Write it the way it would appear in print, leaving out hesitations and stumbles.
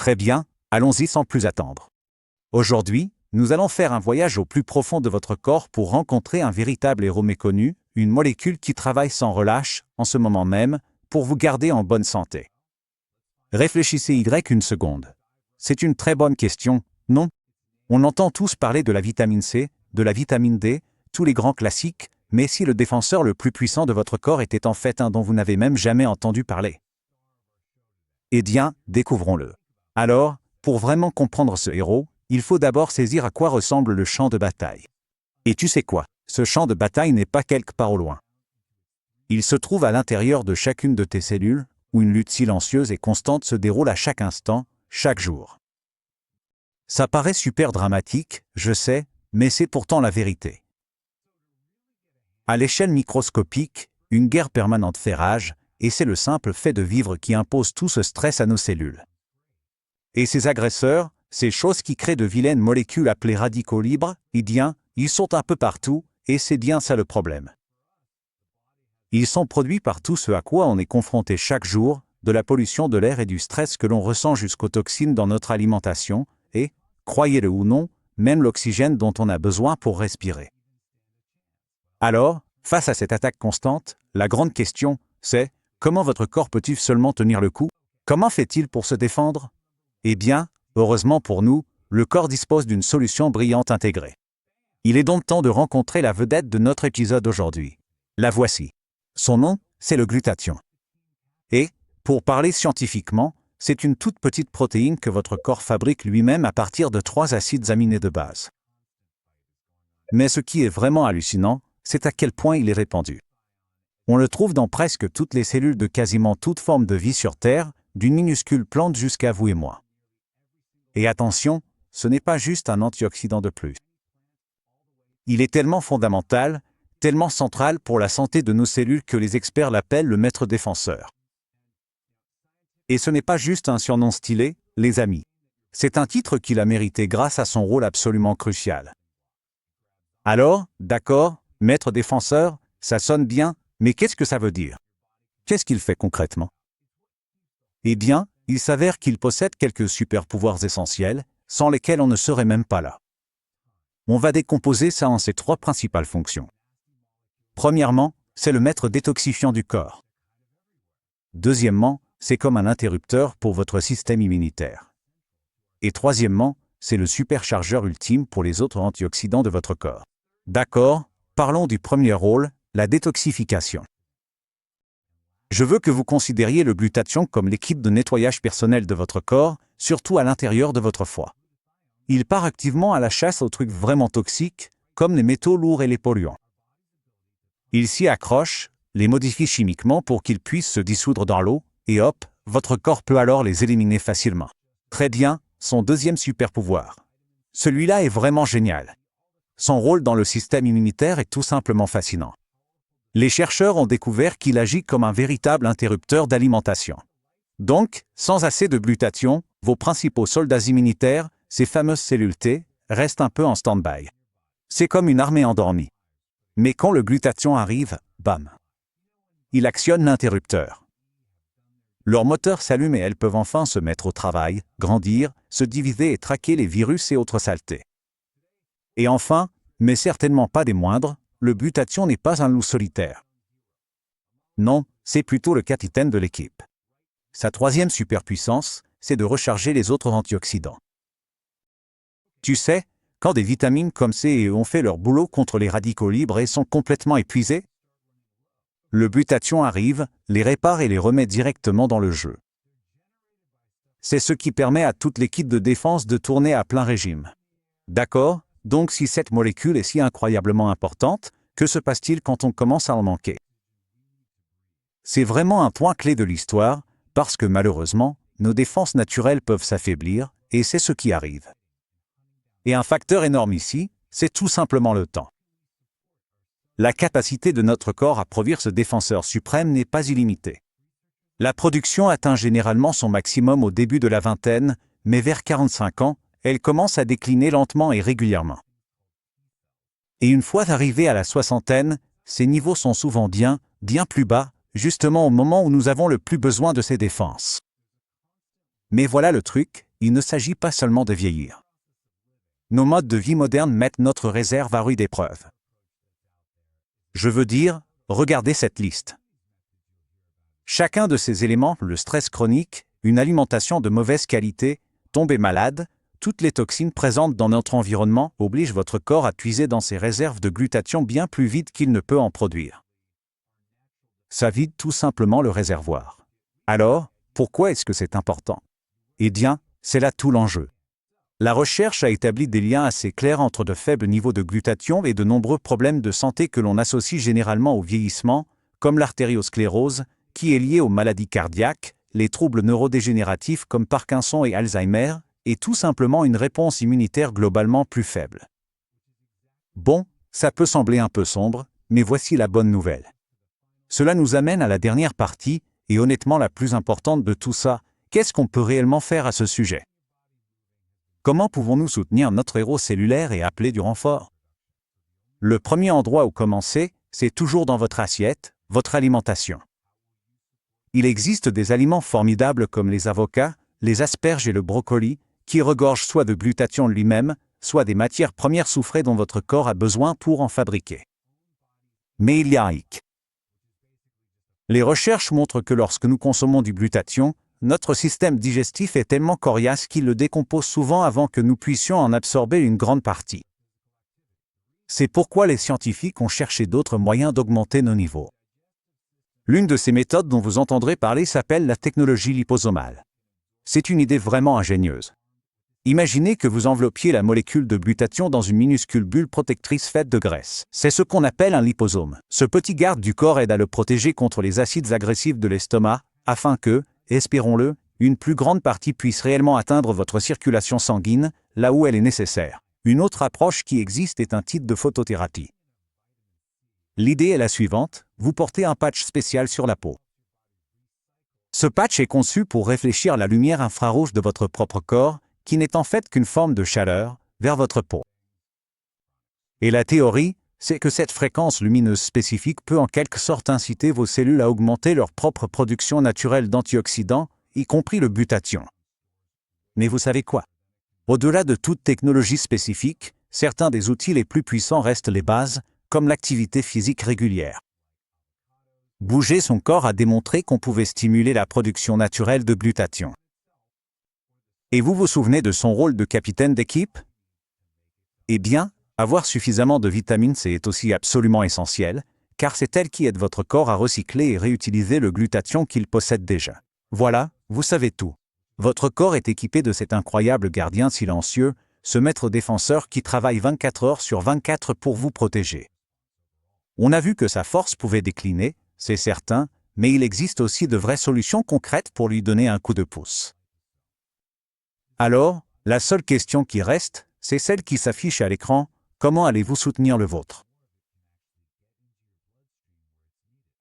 Très bien, allons-y sans plus attendre. Aujourd'hui, nous allons faire un voyage au plus profond de votre corps pour rencontrer un véritable héros méconnu, une molécule qui travaille sans relâche, en ce moment même, pour vous garder en bonne santé. Réfléchissez une seconde. C'est une très bonne question, non? On entend tous parler de la vitamine C, de la vitamine D, tous les grands classiques, mais si le défenseur le plus puissant de votre corps était en fait un dont vous n'avez même jamais entendu parler? Eh bien, découvrons-le. Alors, pour vraiment comprendre ce héros, il faut d'abord saisir à quoi ressemble le champ de bataille. Et tu sais quoi? Ce champ de bataille n'est pas quelque part au loin. Il se trouve à l'intérieur de chacune de tes cellules, où une lutte silencieuse et constante se déroule à chaque instant, chaque jour. Ça paraît super dramatique, je sais, mais c'est pourtant la vérité. À l'échelle microscopique, une guerre permanente fait rage, et c'est le simple fait de vivre qui impose tout ce stress à nos cellules. Et ces agresseurs, ces choses qui créent de vilaines molécules appelées radicaux libres, eh bien, ils sont un peu partout, et c'est bien ça le problème. Ils sont produits par tout ce à quoi on est confronté chaque jour, de la pollution de l'air et du stress que l'on ressent jusqu'aux toxines dans notre alimentation, et, croyez-le ou non, même l'oxygène dont on a besoin pour respirer. Alors, face à cette attaque constante, la grande question, c'est comment votre corps peut-il seulement tenir le coup? Comment fait-il pour se défendre? Eh bien, heureusement pour nous, le corps dispose d'une solution brillante intégrée. Il est donc temps de rencontrer la vedette de notre épisode aujourd'hui. La voici. Son nom, c'est le glutathion. Et, pour parler scientifiquement, c'est une toute petite protéine que votre corps fabrique lui-même à partir de 3 acides aminés de base. Mais ce qui est vraiment hallucinant, c'est à quel point il est répandu. On le trouve dans presque toutes les cellules de quasiment toute forme de vie sur Terre, d'une minuscule plante jusqu'à vous et moi. Et attention, ce n'est pas juste un antioxydant de plus. Il est tellement fondamental, tellement central pour la santé de nos cellules que les experts l'appellent le maître défenseur. Et ce n'est pas juste un surnom stylé, les amis. C'est un titre qu'il a mérité grâce à son rôle absolument crucial. Alors, d'accord, maître défenseur, ça sonne bien, mais qu'est-ce que ça veut dire? Qu'est-ce qu'il fait concrètement? Eh bien, il s'avère qu'il possède quelques super-pouvoirs essentiels, sans lesquels on ne serait même pas là. On va décomposer ça en ses 3 principales fonctions. Premièrement, c'est le maître détoxifiant du corps. Deuxièmement, c'est comme un interrupteur pour votre système immunitaire. Et troisièmement, c'est le superchargeur ultime pour les autres antioxydants de votre corps. D'accord, parlons du premier rôle, la détoxification. Je veux que vous considériez le glutathion comme l'équipe de nettoyage personnel de votre corps, surtout à l'intérieur de votre foie. Il part activement à la chasse aux trucs vraiment toxiques, comme les métaux lourds et les polluants. Il s'y accroche, les modifie chimiquement pour qu'ils puissent se dissoudre dans l'eau, et hop, votre corps peut alors les éliminer facilement. Très bien, son deuxième super-pouvoir. Celui-là est vraiment génial. Son rôle dans le système immunitaire est tout simplement fascinant. Les chercheurs ont découvert qu'il agit comme un véritable interrupteur d'alimentation. Donc, sans assez de glutathion, vos principaux soldats immunitaires, ces fameuses cellules T, restent un peu en stand-by. C'est comme une armée endormie. Mais quand le glutathion arrive, bam! Il actionne l'interrupteur. Leurs moteurs s'allument et elles peuvent enfin se mettre au travail, grandir, se diviser et traquer les virus et autres saletés. Et enfin, mais certainement pas des moindres, le glutathion n'est pas un loup solitaire. Non, c'est plutôt le capitaine de l'équipe. Sa troisième superpuissance, c'est de recharger les autres antioxydants. Tu sais, quand des vitamines comme C et E ont fait leur boulot contre les radicaux libres et sont complètement épuisés, le glutathion arrive, les répare et les remet directement dans le jeu. C'est ce qui permet à toute l'équipe de défense de tourner à plein régime. D'accord? Donc si cette molécule est si incroyablement importante, que se passe-t-il quand on commence à en manquer? C'est vraiment un point clé de l'histoire, parce que malheureusement, nos défenses naturelles peuvent s'affaiblir, et c'est ce qui arrive. Et un facteur énorme ici, c'est tout simplement le temps. La capacité de notre corps à produire ce défenseur suprême n'est pas illimitée. La production atteint généralement son maximum au début de la vingtaine, mais vers 45 ans, elle commence à décliner lentement et régulièrement. Et une fois arrivée à la soixantaine, ces niveaux sont souvent bien plus bas, justement au moment où nous avons le plus besoin de ces défenses. Mais voilà le truc, il ne s'agit pas seulement de vieillir. Nos modes de vie modernes mettent notre réserve à rude épreuve. Je veux dire, regardez cette liste. Chacun de ces éléments, le stress chronique, une alimentation de mauvaise qualité, tomber malade, toutes les toxines présentes dans notre environnement obligent votre corps à puiser dans ses réserves de glutathion bien plus vite qu'il ne peut en produire. Ça vide tout simplement le réservoir. Alors, pourquoi est-ce que c'est important? Eh bien, c'est là tout l'enjeu. La recherche a établi des liens assez clairs entre de faibles niveaux de glutathion et de nombreux problèmes de santé que l'on associe généralement au vieillissement, comme l'artériosclérose, qui est liée aux maladies cardiaques, les troubles neurodégénératifs comme Parkinson et Alzheimer, et tout simplement une réponse immunitaire globalement plus faible. Bon, ça peut sembler un peu sombre, mais voici la bonne nouvelle. Cela nous amène à la dernière partie, et honnêtement la plus importante de tout ça, qu'est-ce qu'on peut réellement faire à ce sujet? Comment pouvons-nous soutenir notre héros cellulaire et appeler du renfort? Le premier endroit où commencer, c'est toujours dans votre assiette, votre alimentation. Il existe des aliments formidables comme les avocats, les asperges et le brocoli, qui regorgent soit de glutathion lui-même, soit des matières premières soufrées dont votre corps a besoin pour en fabriquer. Mais il y a un hic. Les recherches montrent que lorsque nous consommons du glutathion, notre système digestif est tellement coriace qu'il le décompose souvent avant que nous puissions en absorber une grande partie. C'est pourquoi les scientifiques ont cherché d'autres moyens d'augmenter nos niveaux. L'une de ces méthodes dont vous entendrez parler s'appelle la technologie liposomale. C'est une idée vraiment ingénieuse. Imaginez que vous enveloppiez la molécule de glutathion dans une minuscule bulle protectrice faite de graisse. C'est ce qu'on appelle un liposome. Ce petit garde du corps aide à le protéger contre les acides agressifs de l'estomac, afin que, espérons-le, une plus grande partie puisse réellement atteindre votre circulation sanguine, là où elle est nécessaire. Une autre approche qui existe est un type de photothérapie. L'idée est la suivante, vous portez un patch spécial sur la peau. Ce patch est conçu pour réfléchir la lumière infrarouge de votre propre corps, qui n'est en fait qu'une forme de chaleur, vers votre peau. Et la théorie, c'est que cette fréquence lumineuse spécifique peut en quelque sorte inciter vos cellules à augmenter leur propre production naturelle d'antioxydants, y compris le glutathion. Mais vous savez quoi? Au-delà de toute technologie spécifique, certains des outils les plus puissants restent les bases, comme l'activité physique régulière. Bouger son corps a démontré qu'on pouvait stimuler la production naturelle de glutathion. Et vous vous souvenez de son rôle de capitaine d'équipe? Eh bien, avoir suffisamment de vitamine C est aussi absolument essentiel, car c'est elle qui aide votre corps à recycler et réutiliser le glutathion qu'il possède déjà. Voilà, vous savez tout. Votre corps est équipé de cet incroyable gardien silencieux, ce maître défenseur qui travaille 24 heures sur 24 pour vous protéger. On a vu que sa force pouvait décliner, c'est certain, mais il existe aussi de vraies solutions concrètes pour lui donner un coup de pouce. Alors, la seule question qui reste, c'est celle qui s'affiche à l'écran, comment allez-vous soutenir le vôtre?